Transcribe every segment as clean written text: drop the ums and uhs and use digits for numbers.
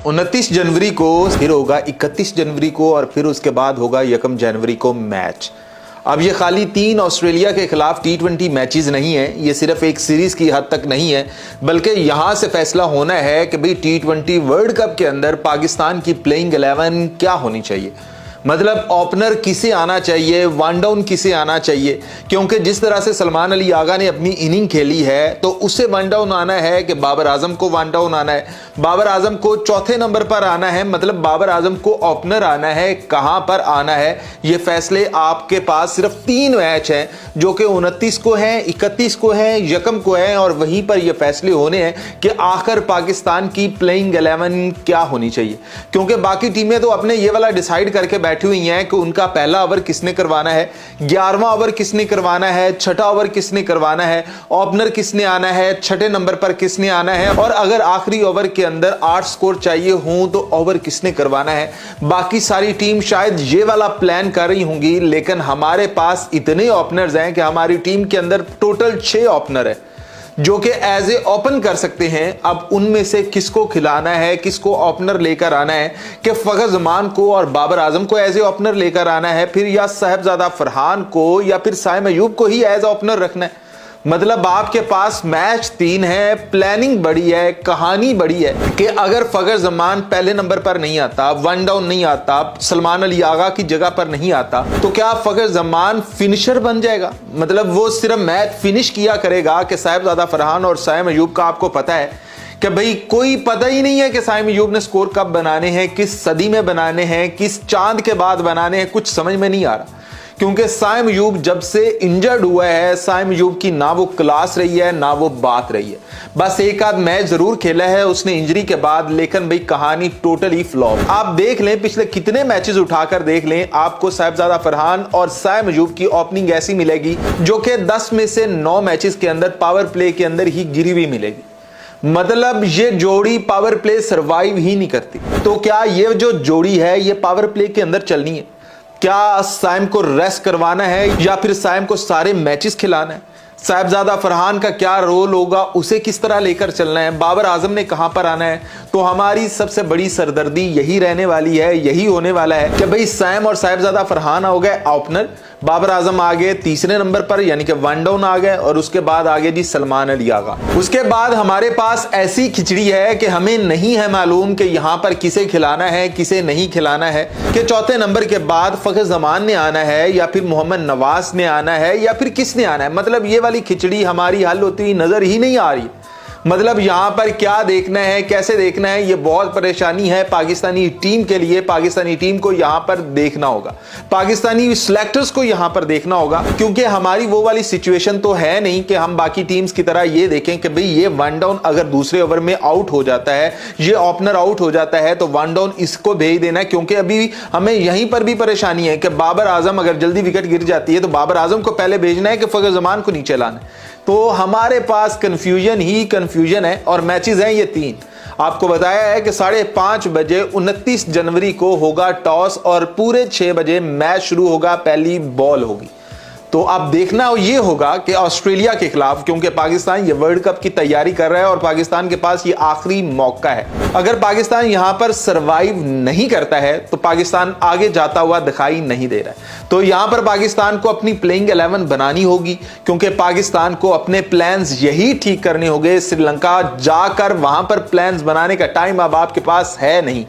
29 जनवरी को फिर होगा 31 जनवरी को और फिर उसके बाद होगा 1 जनवरी को मैच। अब ये खाली 3 ऑस्ट्रेलिया के खिलाफ T20 मैचेस नहीं है, ये सिर्फ एक सीरीज की हद तक नहीं है, बल्कि यहां से फैसला होना है कि भाई T20 वर्ल्ड कप के अंदर पाकिस्तान की प्लेइंग 11 क्या होनी चाहिए। मतलब ओपनर किसे आना चाहिए, वन डाउन किसे आना चाहिए, क्योंकि जिस तरह से सलमान अली आगा ने अपनी इनिंग खेली है तो उससे वन डाउन आना है कि बाबर आजम को वन डाउन आना है, बाबर आजम को चौथे नंबर पर आना है, मतलब बाबर आजम को ओपनर आना है, कहां पर आना है। ये फैसले आपके पास सिर्फ 3 मैच हैं जो कि 29 को है, 31 को है, 1 को है और वहीं पर यह फैसले होने हैं कि आखिर पाकिस्तान की प्लेइंग 11 क्या होनी चाहिए। क्योंकि बाकी टीमें तो अपने ये वाला डिसाइड करके बैठी हुई हैं कि उनका पहला ओवर किसने करवाना है, 11वां ओवर किसने करवाना है, 6ठा ओवर किसने करवाना है, ओपनर किसने आना है, 6ठे नंबर पर किसने आना है और अगर आखिरी ओवर के अंदर 8 स्कोर चाहिए हों तो ओवर किसने करवाना है। बाकी सारी टीम शायद ये वाला प्लान कर रही होंगी, लेकिन हमारे पास इतने ओपनर्स हैं कि हमारी टीम के अंदर टोटल 6 ओपनर है जो कि एज ए ओपन कर सकते हैं। अब उनमें से किसको खिलाना है, किसको ओपनर लेकर आना है कि फखर जमान को और बाबर आजम को एज ए ओपनर लेकर आना है, फिर या साहिबजादा फरहान को या फिर साइम अयूब को ही एज ओपनर रखना है। मतलब आपके पास मैच 3 है, प्लानिंग बड़ी है, कहानी बड़ी है कि अगर फखर जमान पहले नंबर पर नहीं आता, वन डाउन नहीं आता, सलमान अली आगा की जगह पर नहीं आता, तो क्या फखर जमान फिनिशर बन जाएगा। मतलब वो सिर्फ मैच फिनिश किया करेगा कि साहिबजादा फरहान और साइम अयूब का आपको पता है कि भाई कोई पता ही नहीं है कि साइम अयूब ने स्कोर कब बनाने हैं, किस सदी में बनाने हैं, किस चांद के बाद बनाने हैं, कुछ समझ में नहीं आ रहा। क्योंकि साइम अयूब जब से इंजर्ड हुआ है, साइम अयूब की ना वो क्लास रही है ना वो बात रही है। बस एक आध मैच जरूर खेला है उसने इंजरी के बाद, लेकिन भाई कहानी टोटली फ्लॉप। आप देख लें पिछले कितने मैचेस उठाकर देख लें, आपको साहिबजादा फरहान और साइम अयूब की ओपनिंग ऐसी मिलेगी जो कि 10 में से 9 मैचेस के अंदर पावर प्ले के अंदर ही गिरी हुई मिलेगी। मतलब ये जोड़ी पावर प्ले सर्वाइव ही नहीं करती। तो क्या ये जो जोड़ी है ये पावर प्ले के अंदर चलनी है? क्या साइम को रेस्ट करवाना है या फिर साइम को सारे मैचेस खिलाना है? साहिबजादा फरहान का क्या रोल होगा, उसे किस तरह लेकर चलना है, बाबर आजम ने कहां पर आना है? तो हमारी सबसे बड़ी सरदर्दी यही रहने वाली है, यही होने वाला है कि भाई साइम और साहिबजादा फरहान हो गए ओपनर, बाबर आजम आ गए तीसरे नंबर पर यानी कि वन डाउन आ गए और उसके बाद आगे जी सलमान अली आगा। उसके बाद हमारे पास ऐसी खिचड़ी है कि हमें नहीं है मालूम कि यहां पर किसे खिलाना है, किसे नहीं खिलाना है, कि चौथे नंबर के बाद फखर जमान ने आना है या फिर मोहम्मद नवाज ने आना है या फिर किसने आना है। मतलब ये वाली खिचड़ी हमारी हल होती हुई नजर ही नहीं आ रही। मतलब यहां पर क्या देखना है, कैसे देखना है, ये बहुत परेशानी है पाकिस्तानी टीम के लिए। पाकिस्तानी टीम को यहां पर देखना होगा, पाकिस्तानी सिलेक्टर्स को यहां पर देखना होगा, क्योंकि हमारी वो वाली सिचुएशन तो है नहीं कि हम बाकी टीम्स की तरह ये देखें कि भाई ये वन डाउन अगर दूसरे ओवर में आउट हो जाता है, ये ओपनर आउट हो जाता है तो वन डाउन इसको भेज देना है। क्योंकि अभी हमें यहीं पर भी परेशानी है कि बाबर आजम अगर जल्दी विकेट गिर जाती है तो बाबर आजम को पहले भेजना है कि फखर जमान को नीचे लाना है। तो हमारे पास कंफ्यूजन ही कंफ्यूजन है और मैचेस हैं ये 3। आपको बताया है कि 5:30 बजे 29 जनवरी को होगा टॉस और पूरे 6 बजे मैच शुरू होगा, पहली बॉल होगी। तो अब देखना ये होगा कि ऑस्ट्रेलिया के खिलाफ, क्योंकि पाकिस्तान ये वर्ल्ड कप की तैयारी कर रहा है और पाकिस्तान के पास ये आखिरी मौका है, अगर पाकिस्तान यहां पर सरवाइव नहीं करता है तो पाकिस्तान आगे जाता हुआ दिखाई नहीं दे रहा है। तो यहां पर पाकिस्तान को अपनी प्लेइंग 11 बनानी होगी, क्योंकि पाकिस्तान को अपने प्लान्स यही ठीक करने होंगे। श्रीलंका जाकर वहां पर प्लान्स बनाने का टाइम अब आपके पास है नहीं।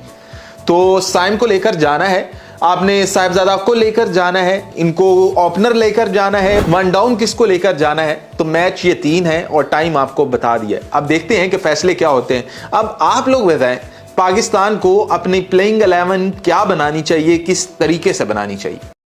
तो साइम को लेकर जाना है, आपने साहिबजादा को लेकर जाना है, इनको ओपनर लेकर जाना है, वन डाउन किसको लेकर जाना है। तो मैच ये 3 है और टाइम आपको बता दिया है। अब देखते हैं कि फैसले क्या होते हैं। अब आप लोग बताएं पाकिस्तान को अपनी प्लेइंग 11 क्या बनानी चाहिए, किस तरीके से बनानी चाहिए।